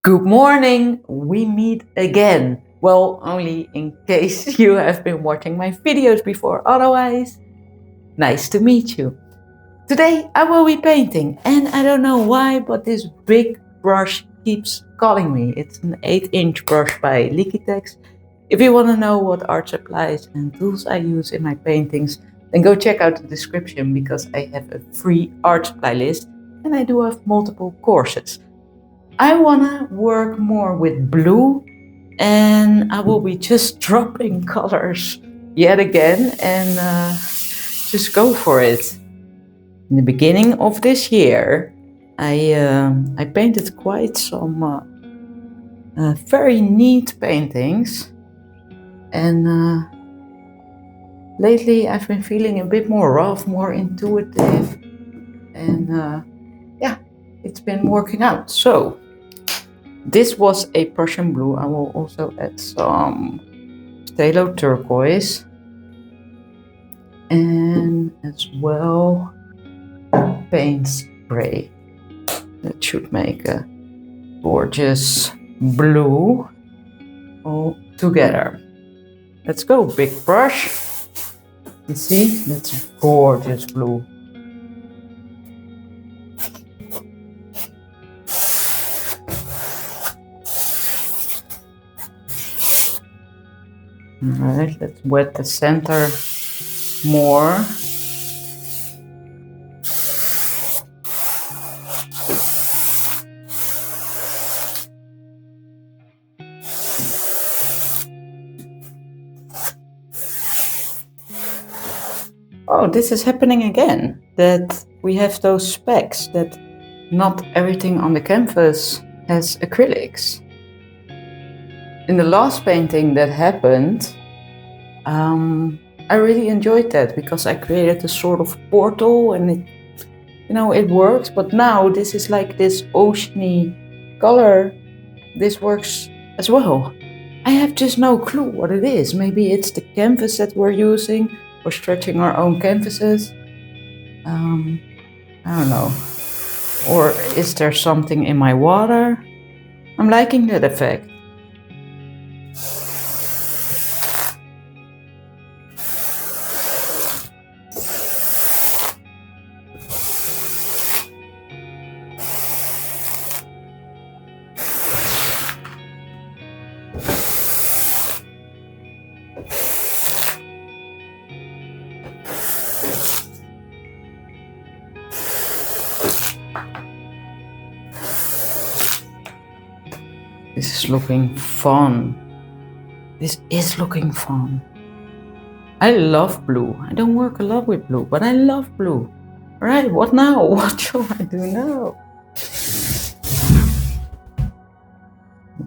Good morning, we meet again. Well, only in case you have been watching my videos before, otherwise, nice to meet you. Today I will be painting, and I don't know why, but this big brush keeps calling me. It's an 8-inch brush by Liquitex. If you want to know what art supplies and tools I use in my paintings, then go check out the description because I have a free art supply list and I do have multiple courses. I wanna work more with blue, and I will be just dropping colors yet again and just go for it. In the beginning of this year, I painted quite some very neat paintings, and lately I've been feeling a bit more rough, more intuitive, and yeah, it's been working out. So this was a Prussian blue. I will also add some phthalo turquoise and as well paint spray. That should make a gorgeous blue all together. Let's go, big brush. You see, that's gorgeous blue. Alright, let's wet the center more. Oh, this is happening again, that we have those specks, that not everything on the canvas has acrylics. In the last painting that happened, I really enjoyed that because I created a sort of portal and it works. But now this is like this oceany color. This works as well. I have just no clue what it is. Maybe it's the canvas that we're using or stretching our own canvases. I don't know. Or is there something in my water? I'm liking that effect. This is looking fun. This is looking fun. I love blue. I don't work a lot with blue, but I love blue. Alright, what now? What shall I do now?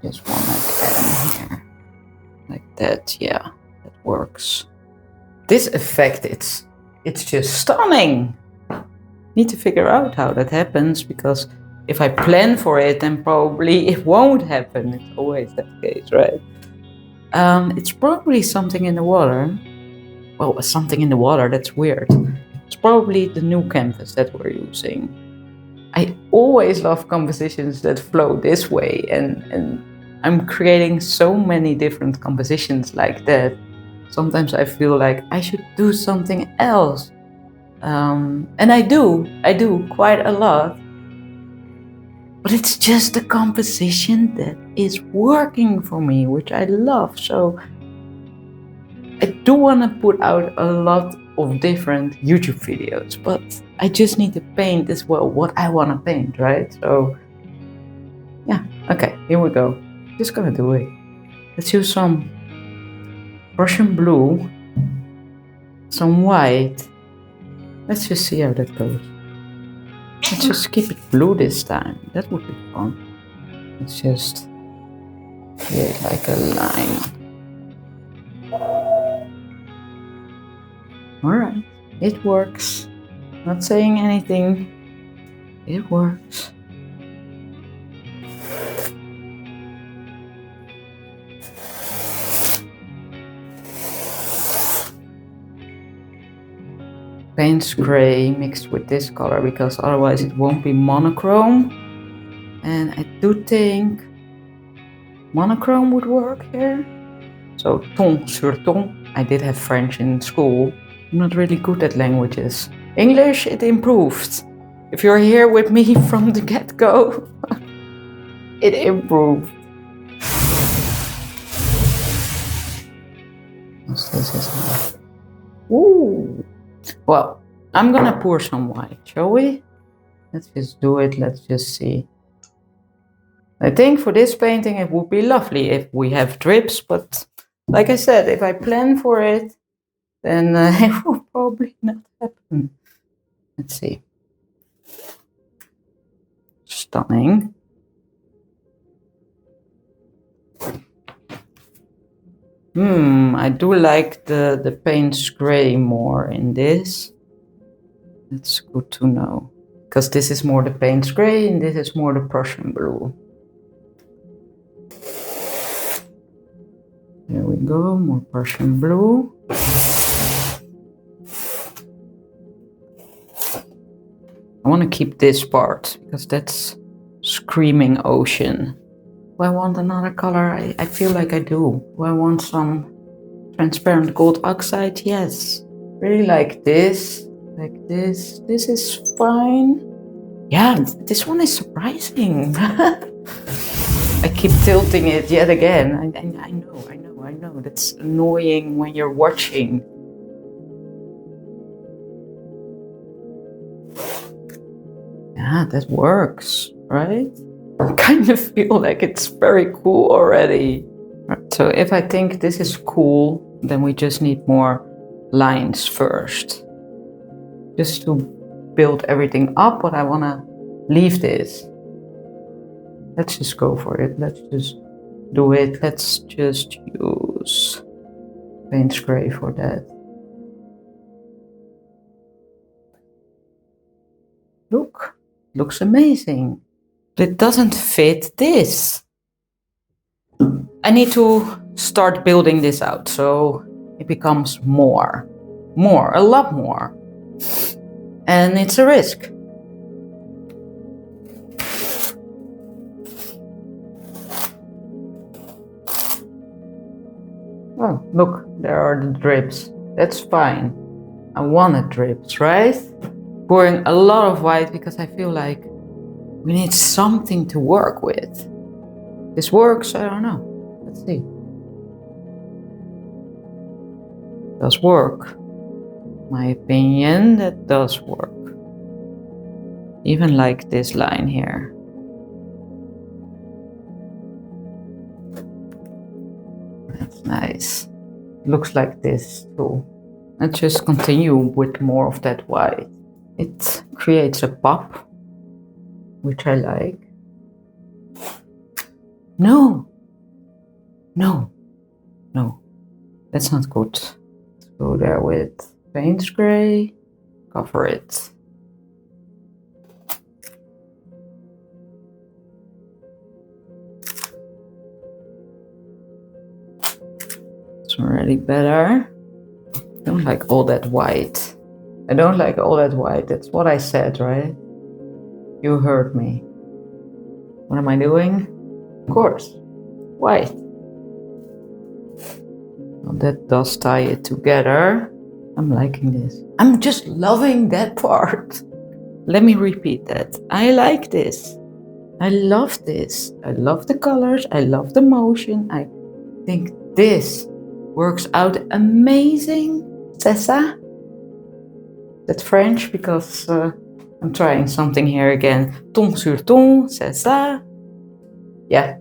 This one again here. Like that, yeah. That works. This effect, it's just stunning. Need to figure out how that happens, because if I plan for it, then probably it won't happen. It's always that case, right? It's probably something in the water. Well, something in the water, that's weird. It's probably the new canvas that we're using. I always love compositions that flow this way, and I'm creating so many different compositions like that. Sometimes I feel like I should do something else. And I do quite a lot. But it's just the composition that is working for me, which I love. So I do want to put out a lot of different YouTube videos, but I just need to paint as well what I want to paint, right? So yeah, okay, here we go. Just gonna do it. Let's use some Prussian blue, some white. Let's just see how that goes. Let's just keep it blue this time. That would be fun. Let's just create like a line. Alright, it works. Not saying anything. It works. Paint spray mixed with this color, because otherwise it won't be monochrome. And I do think monochrome would work here. So ton sur ton. I did have French in school. I'm not really good at languages. English, it improved. If you're here with me from the get-go, it improved. What's this? Ooh. Well, I'm gonna pour some white, shall we? Let's just do it, let's just see. I think for this painting it would be lovely if we have drips, but like I said, if I plan for it, then it will probably not happen. Let's see. Stunning. I do like the paints gray more in this. That's good to know. Because this is more the paints gray and this is more the Prussian blue. There we go, more Persian blue. I want to keep this part because that's screaming ocean. Do I want another color? I feel like I do. Do I want some transparent gold oxide? Yes. Really like this. Like this. This is fine. Yeah, this one is surprising. I keep tilting it yet again. I know. That's annoying when you're watching. Yeah, that works, right? I kind of feel like it's very cool already. Right, so if I think this is cool, then we just need more lines first. Just to build everything up, but I want to leave this. Let's just go for it. Let's just do it. Let's just use paint spray for that. Look, looks amazing. It doesn't fit this. I need to start building this out so it becomes more, a lot more. And it's a risk. Oh, look, there are the drips. That's fine. I wanted drips, right? Pouring a lot of white because I feel like we need something to work with. This works, I don't know. Let's see. Does work. My opinion, that does work. Even like this line here. That's nice. Looks like this too. Let's just continue with more of that white. It creates a pop, which I like. No, that's not good. Let's go there with paint spray, cover it. It's already better. I don't like all that white. That's what I said, right? You heard me. What am I doing? Of course, white. Well, that does tie it together. I'm liking this. I'm just loving that part. Let me repeat that. I like this. I love this. I love the colors. I love the motion. I think this works out amazing. C'est ça? That's French because I'm trying something here again. Ton sur ton, c'est ça? Yeah.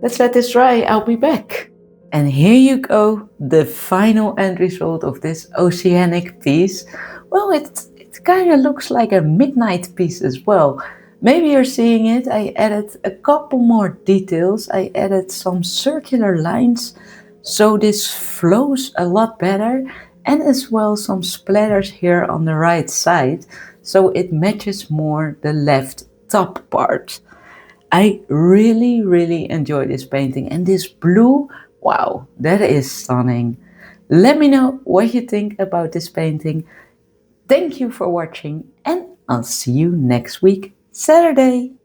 Let's let this dry. I'll be back. And here you go, the final end result of this oceanic piece. Well, it kind of looks like a midnight piece as well. Maybe you're seeing it. I added a couple more details. I added some circular lines, so this flows a lot better. And as well some splatters here on the right side, so it matches more the left top part. I really enjoy this painting, and this blue, wow, that is stunning. Let me know what you think about this painting. Thank you for watching, and I'll see you next week, Saturday.